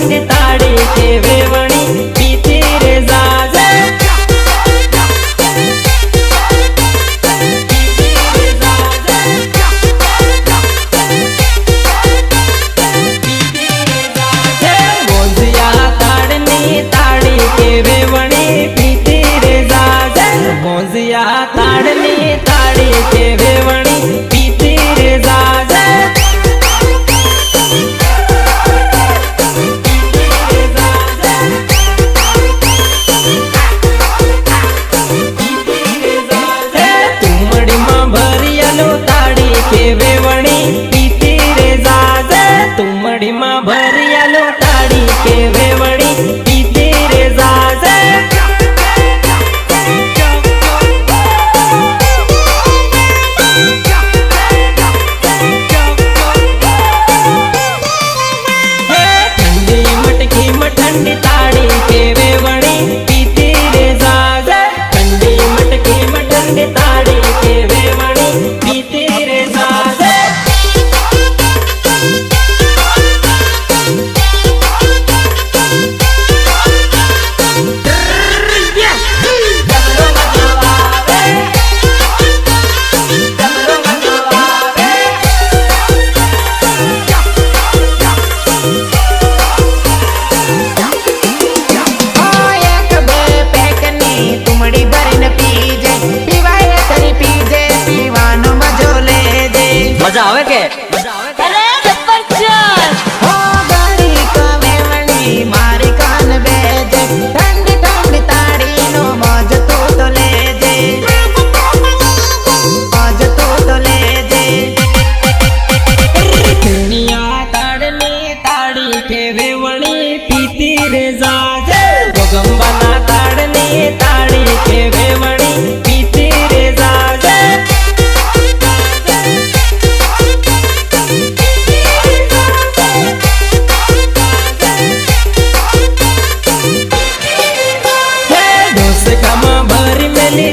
ठंडी ताड़ी के वेवणी पीती रे जाजे गोंजिया ताड़नी ताड़ी के वेवणी पीती रे जाजे गोंजिया ताड़नी ताड़ी के वेवणी पीती रे जाजे वेवणी पीती रे जाजे तुमड़ी मां भरियालो ताड़ी के वेवणी पीती रे जाजे ठंडी मटकी में ठंडी ताड़ी के वेवणी पीती रे जाजे ठंडी मटकी में ठंडी ताड़ी के वेवणी पीती रे जाजे मजा आवे के अरे जबरदस्त हो गाड़ी का वेवणी मारी कान बेजे ठंडी ठंडी ताड़ी नो मौज तो ले जे मौज तो ले जे दुनिया ताड़नी ताड़ी के वेवणी पीती रे जाजे गोगंबना ताड़नी ताड़ी के वेवणी पीती रे जाजे भरी मेली